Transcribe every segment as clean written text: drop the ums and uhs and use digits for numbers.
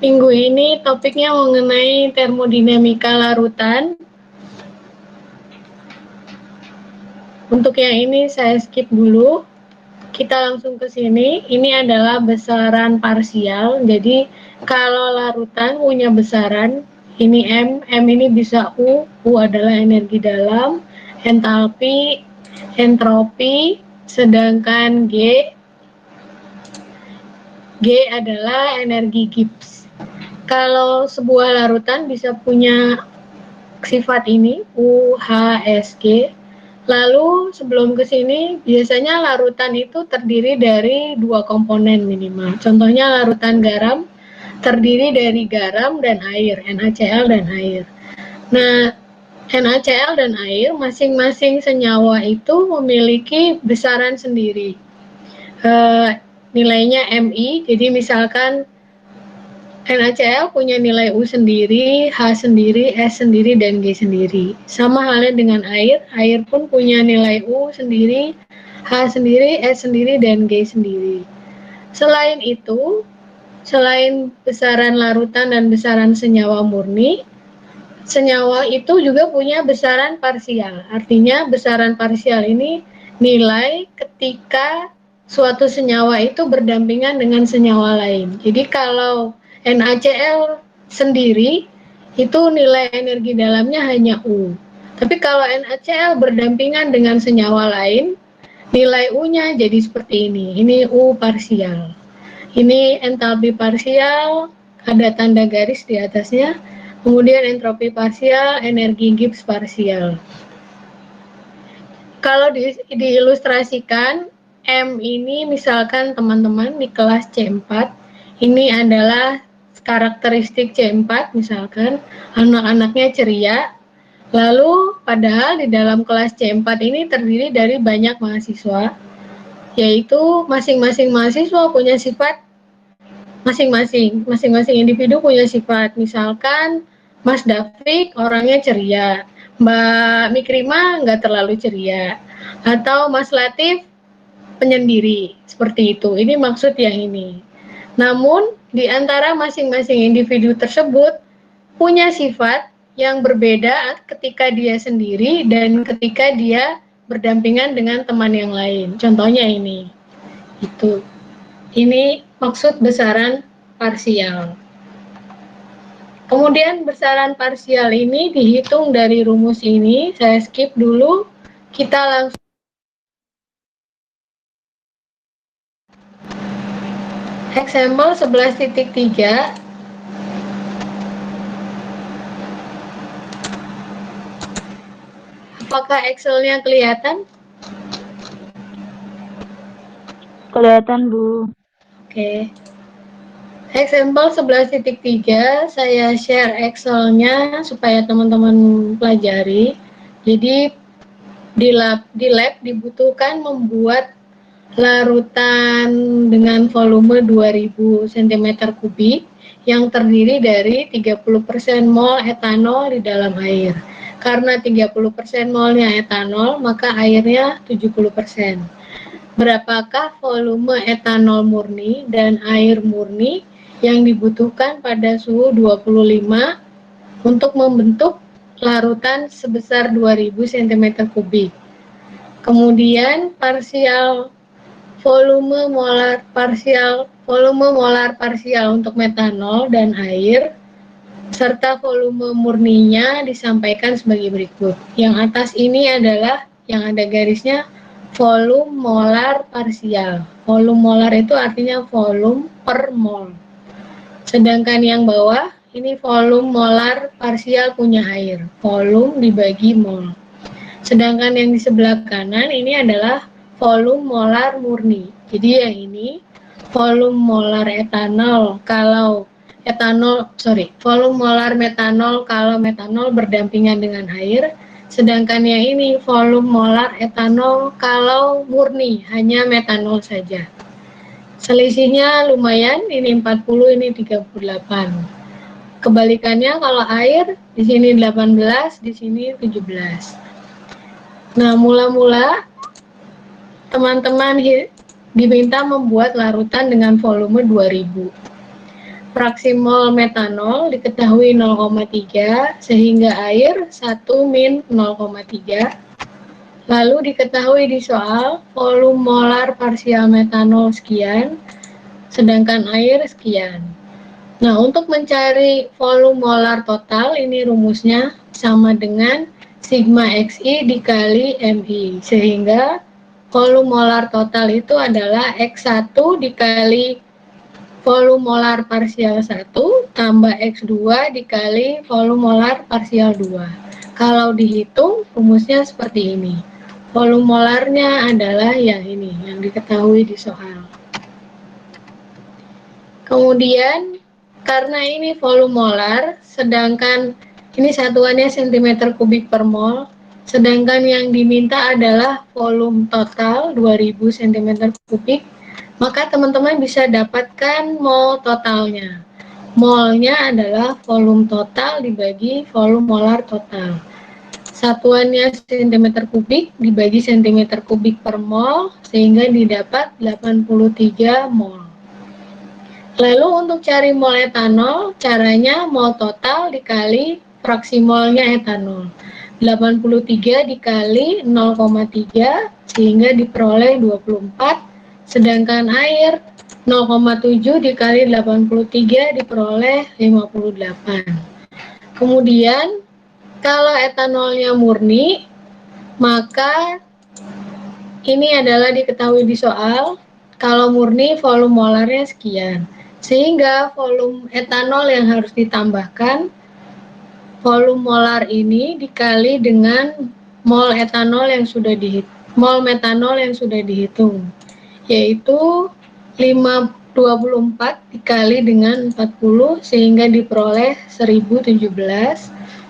Minggu ini topiknya mengenai termodinamika larutan. Untuk yang ini saya skip dulu. Kita langsung ke sini. Ini adalah besaran parsial. Jadi kalau larutan punya besaran, ini M ini bisa U adalah energi dalam, entalpi, entropi, sedangkan G adalah energi Gibbs. Kalau sebuah larutan bisa punya sifat ini, UHSG. Lalu sebelum ke sini, biasanya larutan itu terdiri dari 2 komponen minimal. Contohnya larutan garam terdiri dari garam dan air, NaCl dan air. Nah, NaCl dan air masing-masing senyawa itu memiliki besaran sendiri. Nilainya Mi, jadi misalkan NaCl punya nilai U sendiri, H sendiri, S sendiri, dan G sendiri. Sama halnya dengan air pun punya nilai U sendiri, H sendiri, S sendiri, dan G sendiri. Selain itu, selain besaran larutan dan besaran senyawa murni, senyawa itu juga punya besaran parsial. Artinya besaran parsial ini nilai ketika suatu senyawa itu berdampingan dengan senyawa lain. Jadi kalau NaCl sendiri itu nilai energi dalamnya hanya U. Tapi kalau NaCl berdampingan dengan senyawa lain, nilai U-nya jadi seperti ini. Ini U parsial. Ini entalpi parsial, ada tanda garis di atasnya. Kemudian entropi parsial, energi Gibbs parsial. Kalau diilustrasikan, M ini misalkan teman-teman di kelas C4, ini adalah karakteristik C4 misalkan, anak-anaknya ceria, lalu padahal di dalam kelas C4 ini terdiri dari banyak mahasiswa, yaitu masing-masing mahasiswa punya sifat masing-masing individu punya sifat. Misalkan Mas David orangnya ceria, Mbak Mikrima nggak terlalu ceria, atau Mas Latif penyendiri, seperti itu. Ini maksud yang ini. Namun, di antara masing-masing individu tersebut punya sifat yang berbeda ketika dia sendiri dan ketika dia berdampingan dengan teman yang lain. Contohnya ini. Itu. Ini maksud besaran parsial. Kemudian besaran parsial ini dihitung dari rumus ini. Saya skip dulu. Kita langsung example 11.3. Apakah Excel-nya kelihatan? Kelihatan, Bu. Oke. Example 11.3, saya share Excel-nya supaya teman-teman pelajari. Jadi di lab dibutuhkan membuat larutan dengan volume 2000 cm3 yang terdiri dari 30% mol etanol di dalam air. Karena 30% molnya etanol, maka airnya 70%. Berapakah volume etanol murni dan air murni yang dibutuhkan pada suhu 25 untuk membentuk larutan sebesar 2000 cm3? Kemudian volume molar parsial untuk metanol dan air serta volume murninya disampaikan sebagai berikut. Yang atas ini adalah yang ada garisnya volume molar parsial. Volume molar itu artinya volume per mol. Sedangkan yang bawah ini volume molar parsial punya air. Volume dibagi mol. Sedangkan yang di sebelah kanan ini adalah volume molar murni. Jadi yang ini volume molar etanol kalau volume molar metanol kalau metanol berdampingan dengan air. Sedangkan yang ini volume molar etanol kalau murni hanya metanol saja. Selisihnya lumayan, ini 40, ini 38. Kebalikannya kalau air di sini 18, di sini 17. Nah, mula-mula teman-teman diminta membuat larutan dengan volume 2000. fraksi mol metanol diketahui 0,3 sehingga air 1 min 0,3. Lalu diketahui di soal volume molar parsial metanol sekian sedangkan air sekian. Nah, untuk mencari volume molar total ini rumusnya sama dengan sigma Xi dikali Mi, sehingga volume molar total itu adalah X1 dikali volume molar parsial 1 tambah X2 dikali volume molar parsial 2. Kalau dihitung rumusnya seperti ini. Volume molarnya adalah yang ini, yang diketahui di soal. Kemudian karena ini volume molar, sedangkan ini satuannya cm kubik per mol, sedangkan yang diminta adalah volume total 2000 cm kubik, maka teman-teman bisa dapatkan mol totalnya. Molnya adalah volume total dibagi volume molar total. Satuannya cm kubik dibagi cm kubik per mol, sehingga didapat 83 mol. Lalu untuk cari mol etanol, caranya mol total dikali fraksi molnya etanol. 83 dikali 0,3 sehingga diperoleh 24, sedangkan air 0,7 dikali 83 diperoleh 58. Kemudian kalau etanolnya murni, maka ini adalah diketahui di soal, kalau murni volume molarnya sekian. Sehingga volume etanol yang harus ditambahkan, volume molar ini dikali dengan mol etanol yang sudah mol metanol yang sudah dihitung, yaitu 24 dikali dengan 40 sehingga diperoleh 1017,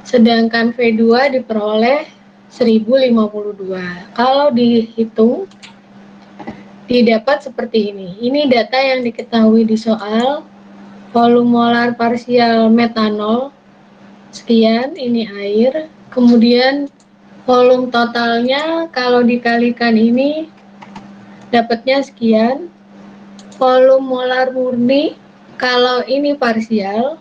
sedangkan V2 diperoleh 1052. Kalau dihitung didapat seperti ini. Ini data yang diketahui di soal. Volume molar parsial metanol sekian, ini air. Kemudian volume totalnya kalau dikalikan ini dapatnya sekian. Volume molar murni kalau ini parsial,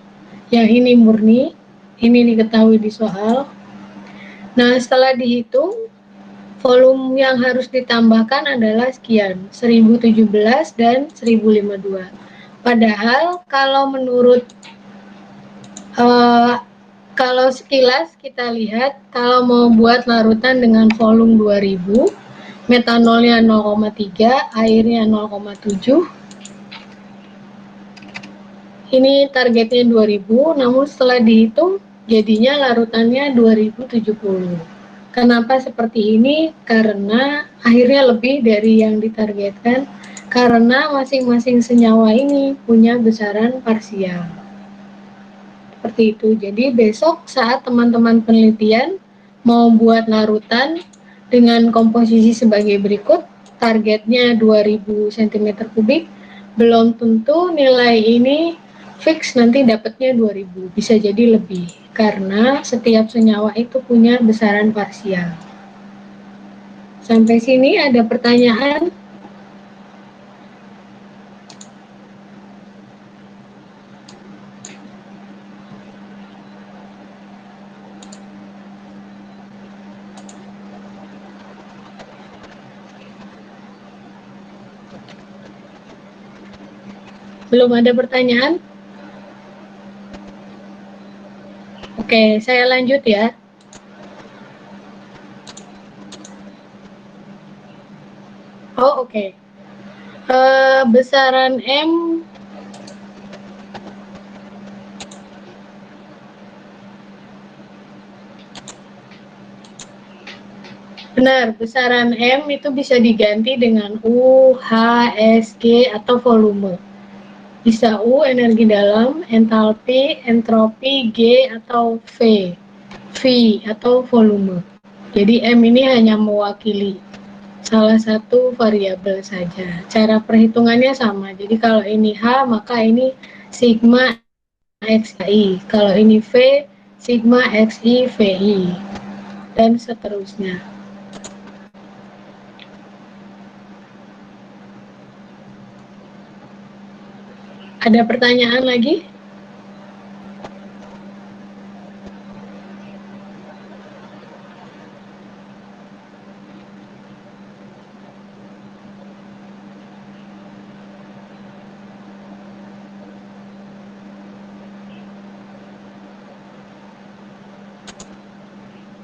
yang ini murni, ini diketahui di soal. Nah, setelah dihitung volume yang harus ditambahkan adalah sekian, 1017 dan 1052. Padahal kalau menurut kalau sekilas kita lihat, kalau mau buat larutan dengan volume 2000, metanolnya 0,3, airnya 0,7. Ini targetnya 2000, namun setelah dihitung jadinya larutannya 2070. Kenapa seperti ini? Karena akhirnya lebih dari yang ditargetkan, karena masing-masing senyawa ini punya besaran parsial. Seperti itu. Jadi besok saat teman-teman penelitian mau buat larutan dengan komposisi sebagai berikut, targetnya 2000 cm kubik, belum tentu nilai ini fix nanti dapatnya 2000, bisa jadi lebih, karena setiap senyawa itu punya besaran parsial. Sampai sini ada pertanyaan? Belum ada pertanyaan? Oke, saya lanjut ya. Oh, oke. Besaran M benar, besaran M itu bisa diganti dengan U, H, S, G, atau volume. Bisa U, energi dalam, entalpi, G, atau V atau volume. Jadi M ini hanya mewakili salah satu variabel saja. Cara perhitungannya sama. Jadi kalau ini H, maka ini sigma XI. Kalau ini V, sigma XI VI. Dan seterusnya. Ada pertanyaan lagi?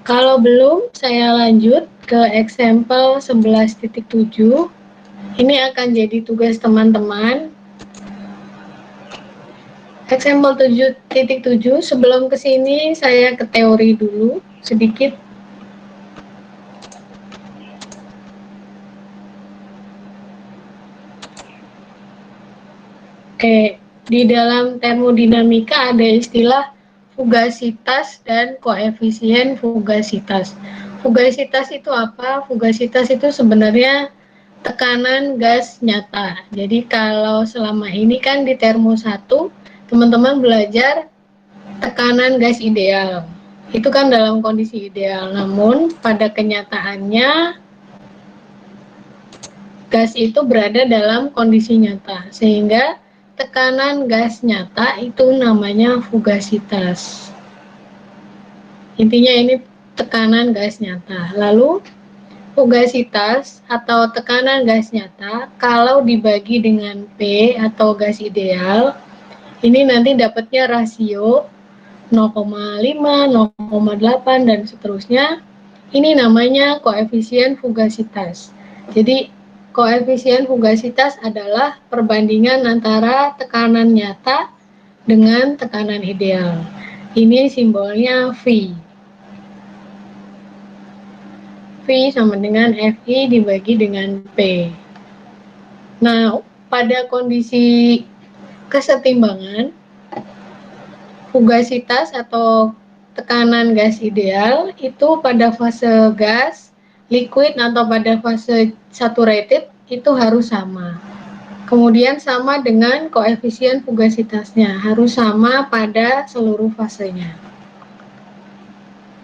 Kalau belum, saya lanjut ke example 11.7. Ini akan jadi tugas teman-teman. Example 7.7, sebelum ke sini saya ke teori dulu sedikit. Oke, di dalam termodinamika ada istilah fugasitas dan koefisien fugasitas. Fugasitas itu apa? Fugasitas itu sebenarnya tekanan gas nyata. Jadi kalau selama ini kan di termo 1, teman-teman belajar tekanan gas ideal. Itu kan dalam kondisi ideal. Namun pada kenyataannya gas itu berada dalam kondisi nyata, sehingga tekanan gas nyata itu namanya fugasitas. Intinya ini tekanan gas nyata. Lalu fugasitas atau tekanan gas nyata kalau dibagi dengan P atau gas ideal, ini nanti dapatnya rasio 0,5, 0,8 dan seterusnya. Ini namanya koefisien fugasitas. Jadi koefisien fugasitas adalah perbandingan antara tekanan nyata dengan tekanan ideal. Ini simbolnya V. V sama dengan Fi dibagi dengan P. Nah, pada kondisi kesetimbangan, fugasitas atau tekanan gas ideal itu pada fase gas, liquid atau pada fase saturated itu harus sama. Kemudian sama dengan koefisien fugasitasnya, harus sama pada seluruh fasenya.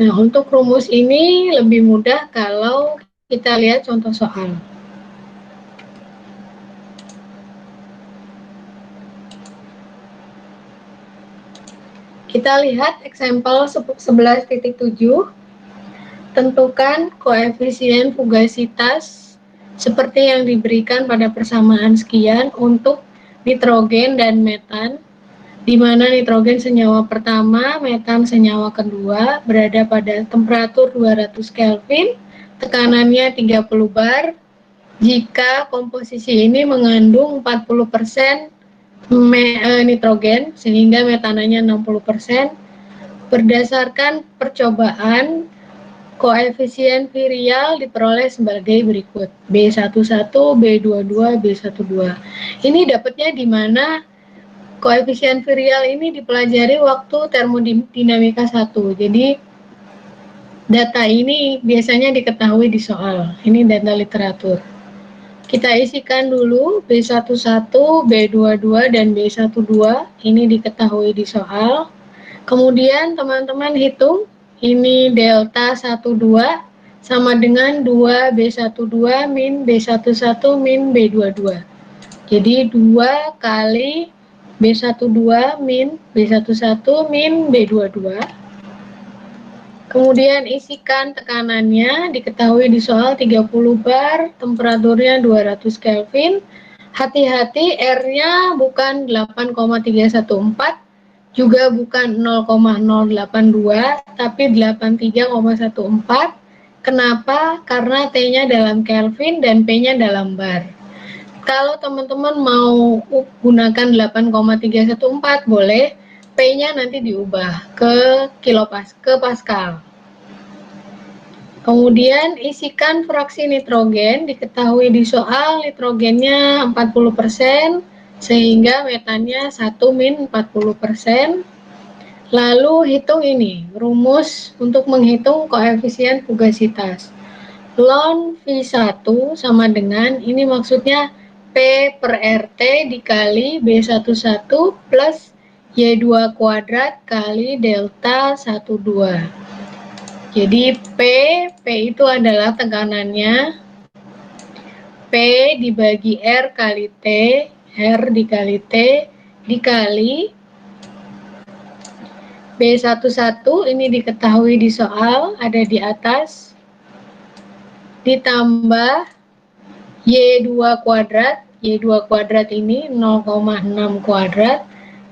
Nah, untuk rumus ini lebih mudah kalau kita lihat contoh soal. Kita lihat example 11.7. Tentukan koefisien fugasitas seperti yang diberikan pada persamaan sekian untuk nitrogen dan metan, di mana nitrogen senyawa pertama, metan senyawa kedua berada pada temperatur 200 Kelvin, tekanannya 30 bar. Jika komposisi ini mengandung 40% nitrogen sehingga metananya 60%, berdasarkan percobaan koefisien virial diperoleh sebagai berikut: B11, B22, B12. Ini dapatnya di mana koefisien virial ini dipelajari waktu termodinamika 1. Jadi data ini biasanya diketahui di soal. Ini data literatur. Kita isikan dulu B11, B22, dan B12. Ini diketahui di soal. Kemudian teman-teman hitung, ini delta 12 sama dengan 2B12 min B11 min B22. Jadi 2 kali B12 min B11 min B22. Kemudian isikan tekanannya, diketahui di soal 30 bar, temperaturnya 200 Kelvin. Hati-hati, R-nya bukan 8,314, juga bukan 0,082, tapi 83,14. Kenapa? Karena T-nya dalam Kelvin dan P-nya dalam bar. Kalau teman-teman mau gunakan 8,314 boleh, P-nya nanti diubah ke Pascal. Kemudian isikan fraksi nitrogen, diketahui di soal nitrogennya 40%, sehingga metannya 1 min 40%. Lalu hitung ini, rumus untuk menghitung koefisien fugasitas. Ln V1 sama dengan, ini maksudnya P per RT dikali B11 plus Y2 kuadrat kali delta 12. Jadi P itu adalah tekanannya, P dibagi R kali T, R dikali T, dikali B11 ini diketahui di soal, ada di atas, ditambah Y2 kuadrat, Y2 kuadrat ini 0,6 kuadrat,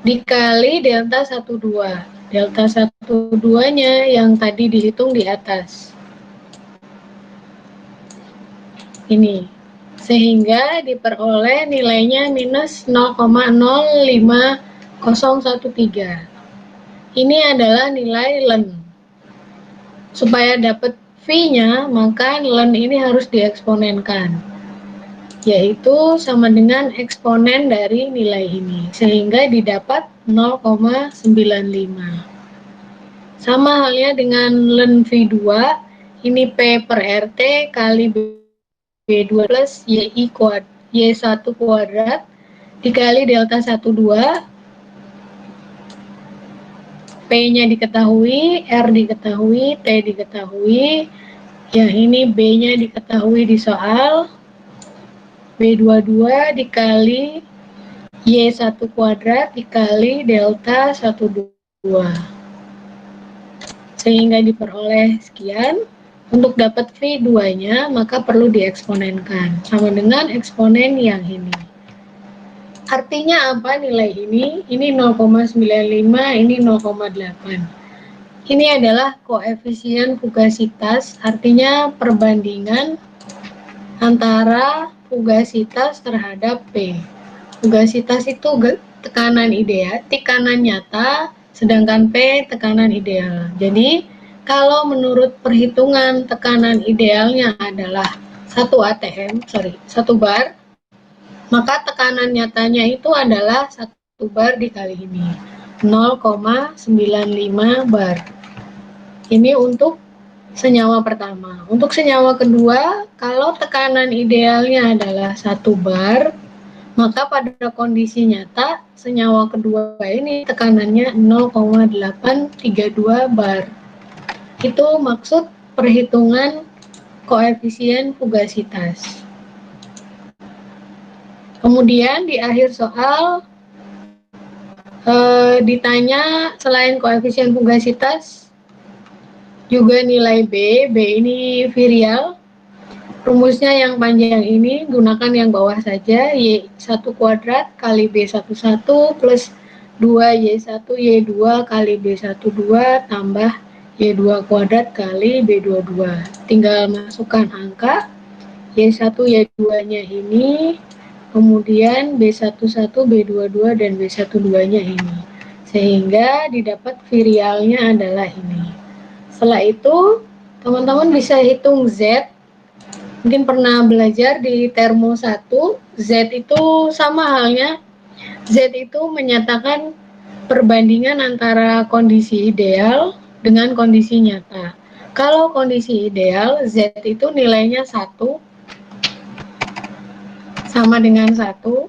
dikali delta 12. delta 1,2-nya yang tadi dihitung di atas. Ini. Sehingga diperoleh nilainya minus 0,05013. Ini adalah nilai ln. Supaya dapat V-nya, maka ln ini harus dieksponenkan, yaitu sama dengan eksponen dari nilai ini, sehingga didapat 0,95. Sama halnya dengan ln V2, ini P per RT kali B2 plus Y1 kuadrat dikali delta 12, P-nya diketahui, R diketahui, T diketahui. Yang ini B-nya diketahui di soal. B22 dikali Y1 kuadrat dikali delta 12. Sehingga diperoleh sekian. Untuk dapat V2-nya, maka perlu dieksponenkan. Sama dengan eksponen yang ini. Artinya apa nilai ini? Ini 0,95, ini 0,8. Ini adalah koefisien fugasitas, artinya perbandingan antara fugasitas terhadap P. Fugasitas itu tekanan ideal, tekanan nyata, sedangkan P tekanan ideal. Jadi, kalau menurut perhitungan tekanan idealnya adalah 1 bar, maka tekanan nyatanya itu adalah 1 bar dikali ini, 0,95 bar. Ini untuk senyawa pertama. Untuk senyawa kedua, kalau tekanan idealnya adalah 1 bar, maka pada kondisi nyata, senyawa kedua ini tekanannya 0,832 bar. Itu maksud perhitungan koefisien fugasitas. Kemudian di akhir soal ditanya selain koefisien fugasitas juga nilai B. B ini virial. Rumusnya yang panjang ini gunakan yang bawah saja, Y1 kuadrat kali B11 plus 2Y1 Y2 kali B12 tambah Y2 kuadrat kali B22. Tinggal masukkan angka, Y1 Y2-nya ini, kemudian B11, B22, dan B12-nya ini. Sehingga didapat virialnya adalah ini. Setelah itu, teman-teman bisa hitung Z. Mungkin pernah belajar di termo 1, Z itu sama halnya. Z itu menyatakan perbandingan antara kondisi ideal dengan kondisi nyata. Kalau kondisi ideal, Z itu nilainya 1, sama dengan 1,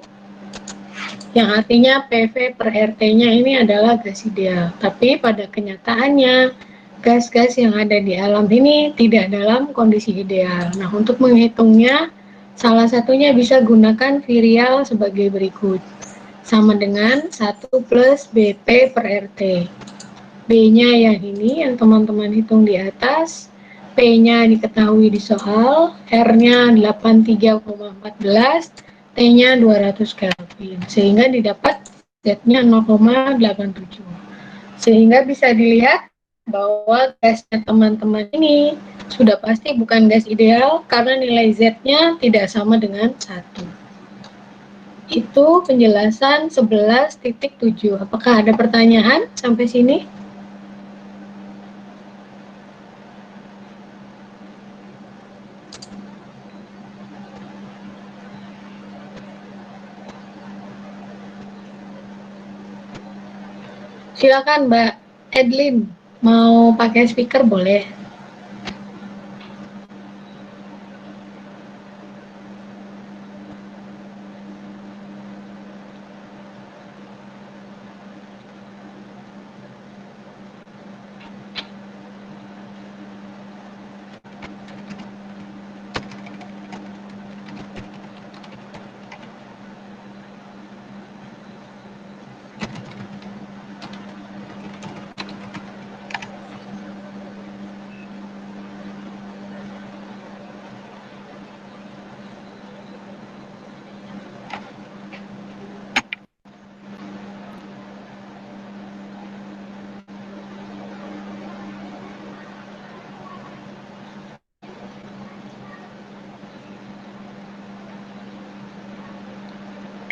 yang artinya PV per RT-nya ini adalah gas ideal. Tapi pada kenyataannya, gas-gas yang ada di alam ini tidak dalam kondisi ideal. Nah, untuk menghitungnya, salah satunya bisa gunakan virial sebagai berikut. Sama dengan 1 plus BP per RT. B-nya yang ini, yang teman-teman hitung di atas. P-nya diketahui di soal. R-nya 83,14. T-nya 200 Kelvin. Sehingga didapat Z-nya 0,87. Sehingga bisa dilihat bahwa gasnya teman-teman ini sudah pasti bukan gas ideal karena nilai Z-nya tidak sama dengan 1. Itu penjelasan 11.7. Apakah ada pertanyaan sampai sini? Silakan Mbak Edlin, mau pakai speaker boleh.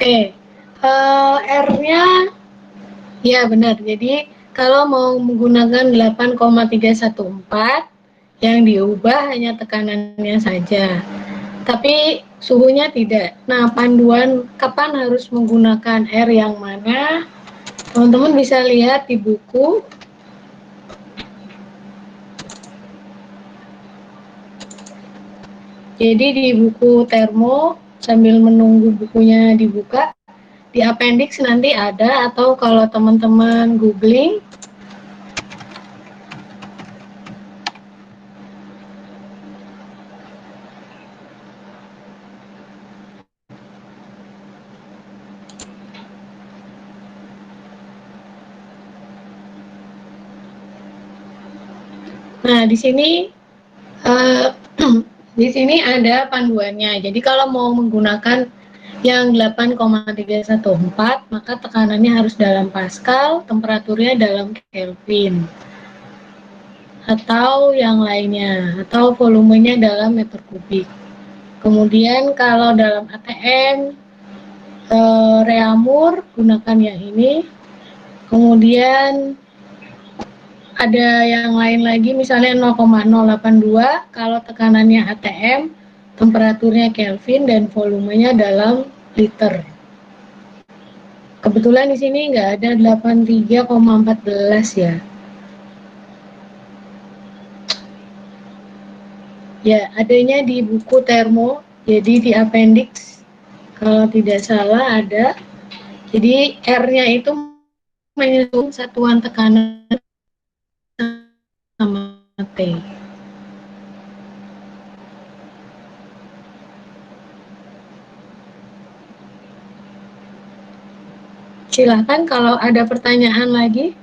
Oke, R-nya ya benar. Jadi kalau mau menggunakan 8,314 yang diubah hanya tekanannya saja, tapi suhunya tidak. Nah, panduan kapan harus menggunakan R yang mana? Teman-teman bisa lihat di buku. Jadi di buku termo, sambil menunggu bukunya dibuka, di appendix nanti ada, atau kalau teman-teman googling, nah di sini di sini ada panduannya. Jadi kalau mau menggunakan yang 8,314, maka tekanannya harus dalam Pascal, temperaturnya dalam Kelvin, atau yang lainnya, atau volumenya dalam meter kubik. Kemudian kalau dalam ATM, Reaumur, gunakan yang ini. Kemudian ada yang lain lagi, misalnya 0,082, kalau tekanannya ATM, temperaturnya Kelvin, dan volumenya dalam liter. Kebetulan di sini nggak ada 83,14 ya. Ya, adanya di buku termo, jadi di appendix, kalau tidak salah ada. Jadi R-nya itu menyusun satuan tekanan sama T. Silahkan kalau ada pertanyaan lagi.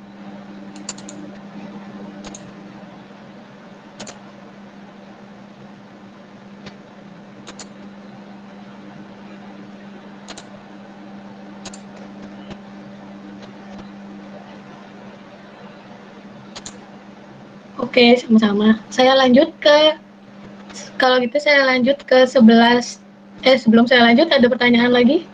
Oke, sama-sama. Kalau gitu saya lanjut ke 11. Sebelum saya lanjut, ada pertanyaan lagi?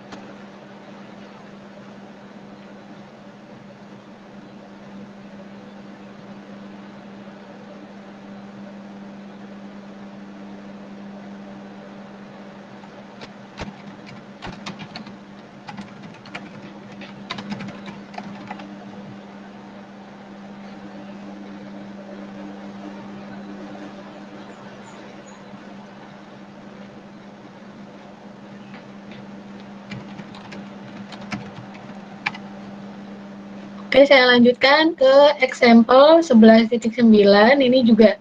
Oke, saya lanjutkan ke example 11.9. Ini juga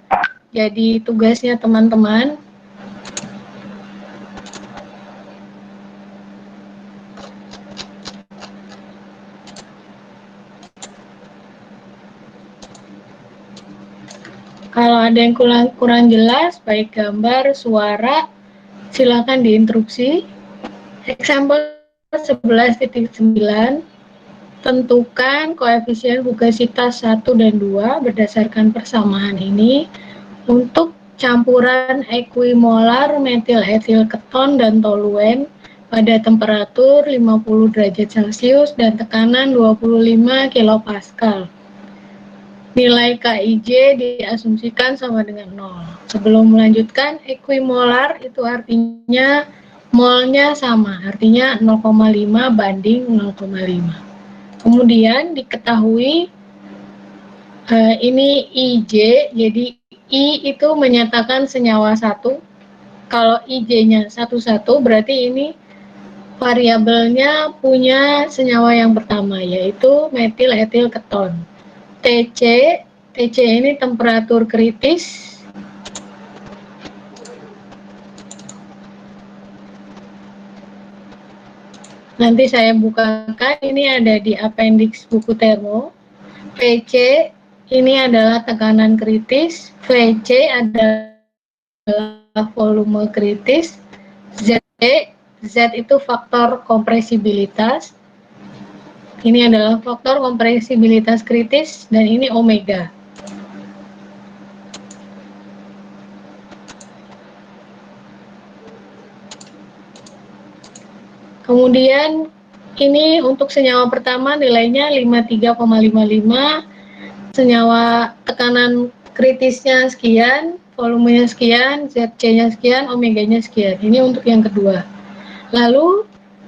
jadi tugasnya teman-teman. Kalau ada yang kurang jelas, baik gambar, suara, silakan diinterupsi. Example 11.9. Tentukan koefisien fugasitas 1 dan 2 berdasarkan persamaan ini untuk campuran equimolar metil etil keton dan toluen pada temperatur 50 derajat Celcius dan tekanan 25 kilopascal. Nilai KIJ diasumsikan sama dengan 0. Sebelum melanjutkan, equimolar itu artinya molnya sama, artinya 0,5 banding 0,5. Kemudian diketahui ini IJ, jadi I itu menyatakan senyawa satu. Kalau IJ-nya satu-satu, berarti ini variabelnya punya senyawa yang pertama, yaitu metil etil keton. TC, TC ini temperatur kritis. Nanti saya bukakan, ini ada di appendix buku termo. PC ini adalah tekanan kritis, VC adalah volume kritis, Z itu faktor kompresibilitas. Ini adalah faktor kompresibilitas kritis, dan ini omega. Kemudian ini untuk senyawa pertama nilainya 53,55, senyawa tekanan kritisnya sekian, volumenya sekian, Zc-nya sekian, omeganya sekian. Ini untuk yang kedua. Lalu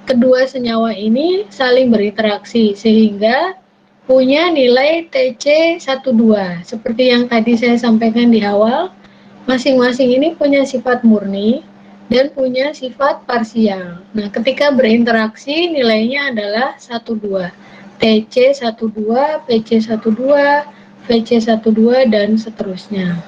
kedua senyawa ini saling berinteraksi sehingga punya nilai Tc12. Seperti yang tadi saya sampaikan di awal, masing-masing ini punya sifat murni dan punya sifat parsial. Nah, ketika berinteraksi nilainya adalah 12. Tc12, Pc12, Vc12 dan seterusnya.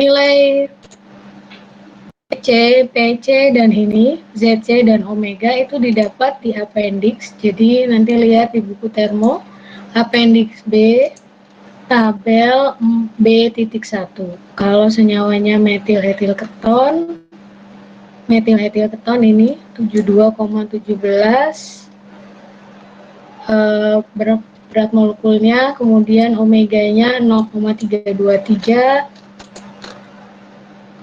Nilai PC, dan ini, ZC dan omega itu didapat di appendix. Jadi nanti lihat di buku termo, appendix B, tabel B.1. Kalau senyawanya metil etil keton ini 72,17 berat molekulnya, kemudian omeganya 0,323,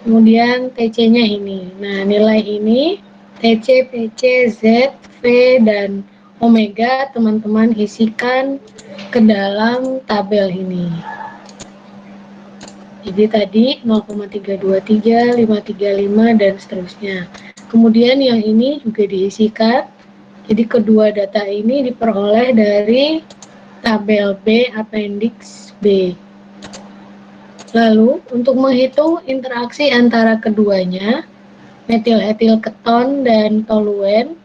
kemudian TC-nya ini. Nah, nilai ini TC, PC, Z, V, dan omega teman-teman isikan ke dalam tabel ini. Jadi tadi 0,323, 535, dan seterusnya. Kemudian yang ini juga diisikan. Jadi kedua data ini diperoleh dari tabel B, appendix B. Lalu, untuk menghitung interaksi antara keduanya, metil etil keton dan toluen,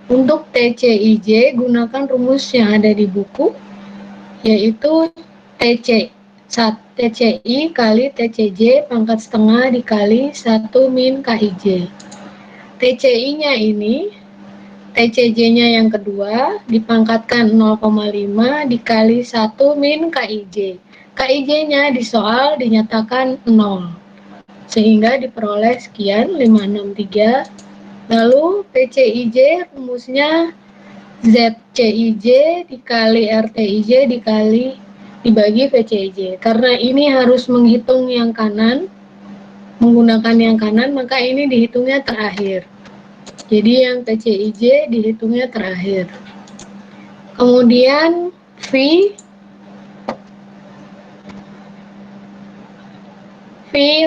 untuk TCIJ gunakan rumus yang ada di buku, yaitu TCI kali TCJ pangkat setengah dikali 1 min KIJ. TCI-nya ini, TCJ-nya yang kedua dipangkatkan 0,5 dikali 1 min KIJ. KIJ-nya di soal dinyatakan 0, sehingga diperoleh sekian 563. Lalu PCIJ rumusnya ZCIJ dikali RTIJ dibagi VCIJ. Karena ini harus menghitung yang kanan, menggunakan yang kanan, maka ini dihitungnya terakhir. Jadi yang PCIJ dihitungnya terakhir. Kemudian V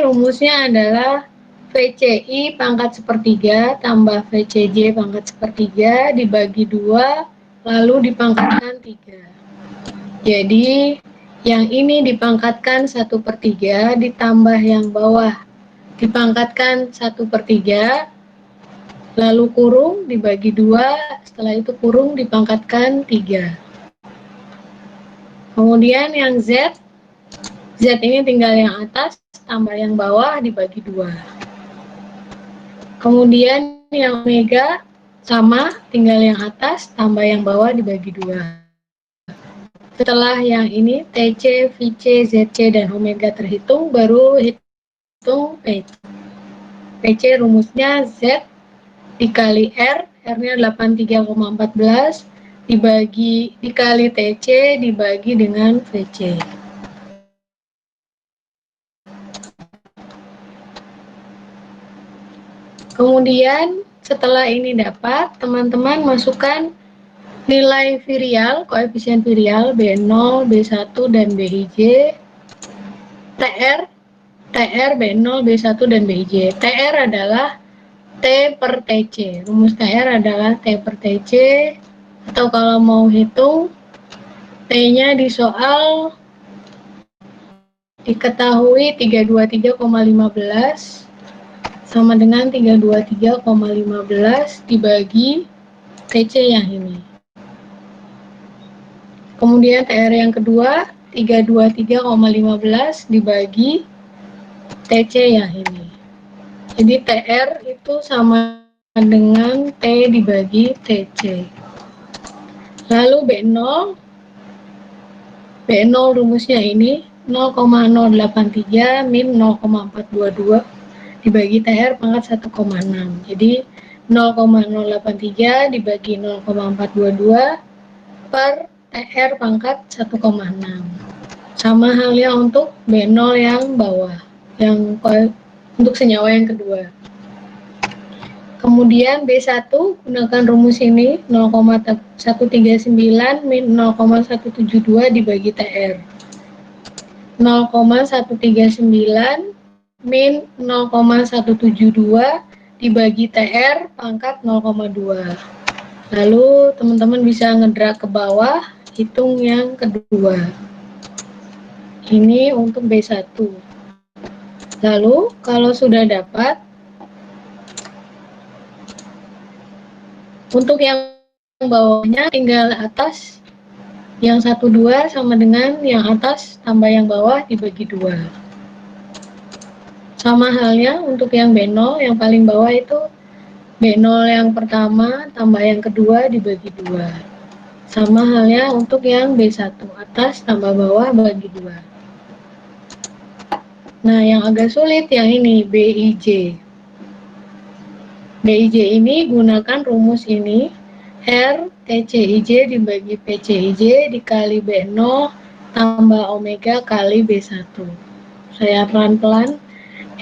rumusnya adalah VCI pangkat sepertiga tambah VCJ pangkat sepertiga dibagi 2 lalu dipangkatkan 3. Jadi yang ini dipangkatkan 1/3 ditambah yang bawah dipangkatkan 1/3 lalu kurung dibagi 2, setelah itu kurung dipangkatkan 3. Kemudian yang Z ini tinggal yang atas tambah yang bawah dibagi 2. Kemudian yang omega sama, tinggal yang atas tambah yang bawah dibagi 2. Setelah yang ini TC, VC, ZC, dan omega terhitung, baru hitung PC. PC rumusnya Z dikali R, R-nya 83,14 dikali TC dibagi dengan VC. Kemudian setelah ini dapat, teman-teman masukkan nilai virial, koefisien virial B0, B1, dan BIJ, TR, B0, B1, dan BIJ. TR adalah T per TC. Rumus TR adalah T per TC, atau kalau mau hitung, T-nya di soal diketahui 323,15 sama dengan 323,15 dibagi TC yang ini. Kemudian TR yang kedua 323,15 dibagi TC yang ini. Jadi TR itu sama dengan T dibagi TC. Lalu B0 rumusnya ini 0,083 min 0,422 dibagi TR pangkat 1,6. Jadi 0,083 dibagi 0,422 per TR pangkat 1,6. Sama halnya untuk B0 yang bawah, yang untuk senyawa yang kedua. Kemudian B1 gunakan rumus ini 0,139 min 0,172 dibagi TR. 0,139 min 0,172 dibagi TR pangkat 0,2. Lalu teman-teman bisa ngedrag ke bawah, hitung yang kedua. Ini untuk B1. Lalu kalau sudah dapat, untuk yang bawahnya tinggal atas, yang 12 sama dengan yang atas tambah yang bawah dibagi 2. Sama halnya untuk yang B0, yang paling bawah itu B0 yang pertama tambah yang kedua dibagi 2. Sama halnya untuk yang B1, atas tambah bawah bagi 2. Nah, yang agak sulit yang ini, BIJ. BIJ ini gunakan rumus ini, R TCIJ dibagi PCIJ dikali B0 tambah omega kali B1. Saya pelan-pelan.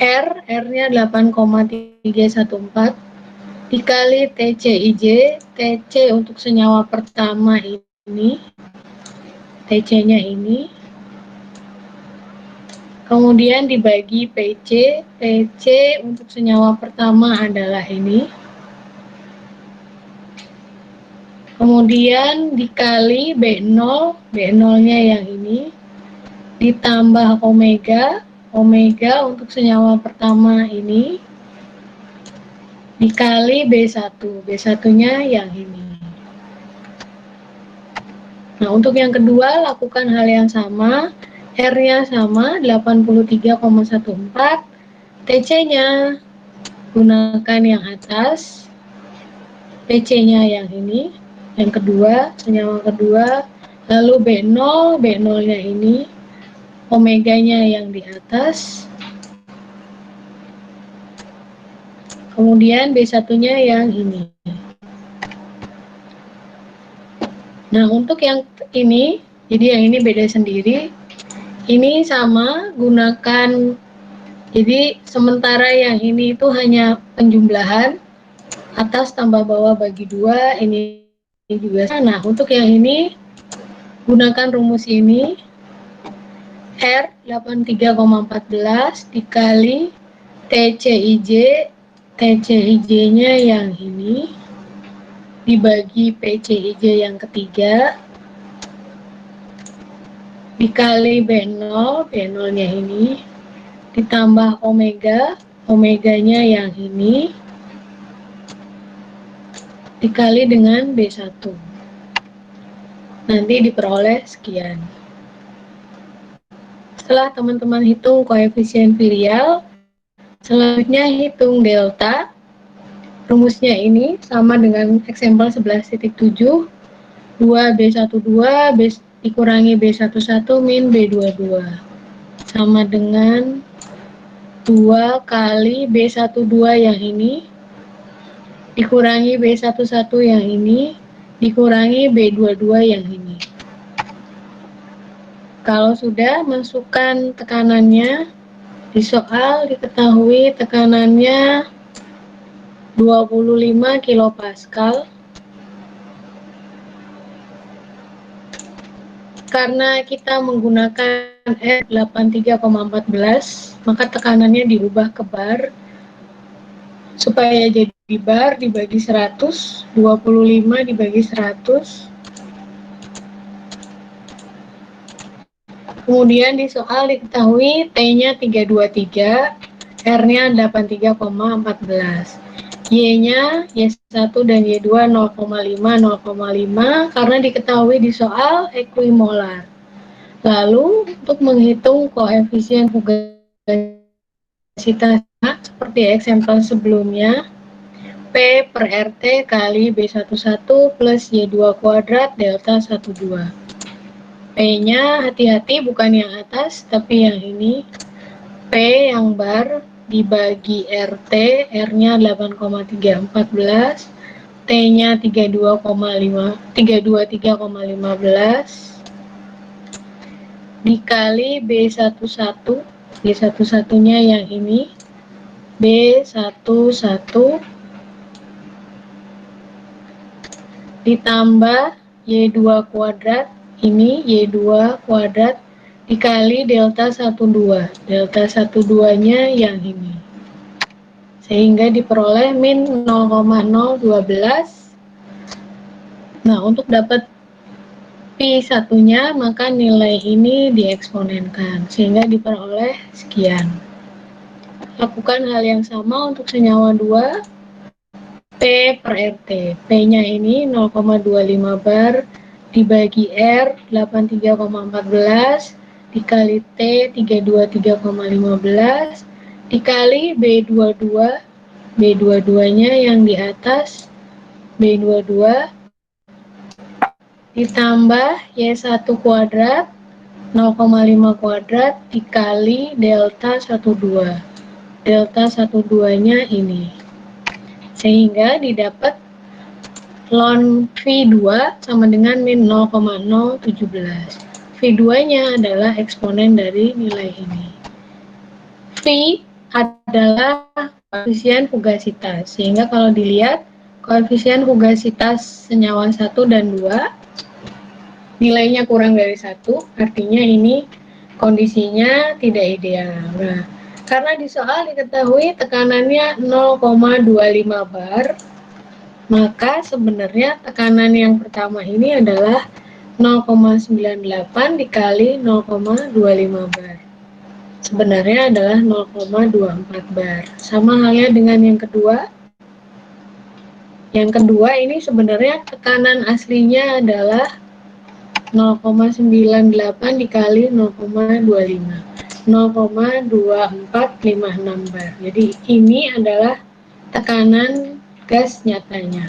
R-nya 8,314 dikali TCIJ, TC untuk senyawa pertama ini, TC-nya ini, kemudian dibagi PC, PC untuk senyawa pertama adalah ini, kemudian dikali B0, B0-nya yang ini, ditambah omega, omega untuk senyawa pertama ini, dikali B1, B1-nya yang ini. Nah, untuk yang kedua, lakukan hal yang sama, R-nya sama, 83,14, TC-nya gunakan yang atas, PC-nya yang ini, yang kedua, senyawa kedua, lalu B0, B0-nya ini, omeganya yang di atas, kemudian B1-nya yang ini. Nah, untuk yang ini, jadi yang ini beda sendiri. Ini sama, gunakan, jadi sementara yang ini itu hanya penjumlahan, atas tambah bawah bagi 2, ini juga. Nah, untuk yang ini, gunakan rumus ini, R 83,14 dikali TCIJ, TCIJ-nya yang ini, dibagi PCIJ yang ketiga, dikali B0, B0-nya ini, ditambah omega, omeganya yang ini, dikali dengan B1. Nanti diperoleh sekian. Setelah teman-teman hitung koefisien virial, selanjutnya hitung delta. Rumusnya ini sama dengan example 11.7, 2B12 dikurangi B11 min B22 sama dengan 2 kali B12 yang ini dikurangi B11 yang ini dikurangi B22 yang ini. Kalau sudah, masukkan tekanannya. Di soal diketahui tekanannya 25 kilopascal. Karena kita menggunakan R83,14, maka tekanannya diubah ke bar. Supaya jadi bar dibagi 100, 25 dibagi 100. Kemudian di soal diketahui T-nya 323, R-nya 83,14. Y-nya Y1 dan Y2 0,5, 0,5 karena diketahui di soal equimolar. Lalu untuk menghitung koefisien fugasitas seperti eksempel sebelumnya, P per RT kali B11 plus Y2 kuadrat delta 12. P-nya hati-hati bukan yang atas, tapi yang ini. P yang bar dibagi RT, R-nya 8,314, T-nya 323,15, dikali B11, B11-nya yang ini, B11 ditambah Y2 kuadrat, ini Y2 kuadrat dikali delta 12. Delta 12-nya yang ini. Sehingga diperoleh min 0,012. Nah, untuk dapat Pi1-nya, maka nilai ini dieksponenkan. Sehingga diperoleh sekian. Lakukan hal yang sama untuk senyawa 2. P per RT. P-nya ini 0,25 bar dibagi R 83,14 dikali T 323,15 dikali B22. B22-nya yang di atas, B22 ditambah Y1 kuadrat 0,5 kuadrat dikali delta 12. Delta 12-nya ini. Sehingga didapat ln V2 sama dengan min 0,017. V2-nya adalah eksponen dari nilai ini. V adalah koefisien fugasitas. Sehingga kalau dilihat, koefisien fugasitas senyawa 1 dan 2, nilainya kurang dari 1, artinya ini kondisinya tidak ideal. Nah, karena di soal diketahui tekanannya 0,25 bar, maka sebenarnya tekanan yang pertama ini adalah 0,98 dikali 0,25 bar. Sebenarnya adalah 0,24 bar. Sama halnya dengan yang kedua. Yang kedua ini sebenarnya tekanan aslinya adalah 0,98 dikali 0,25. 0,2456 bar. Jadi ini adalah tekanan gas nyatanya.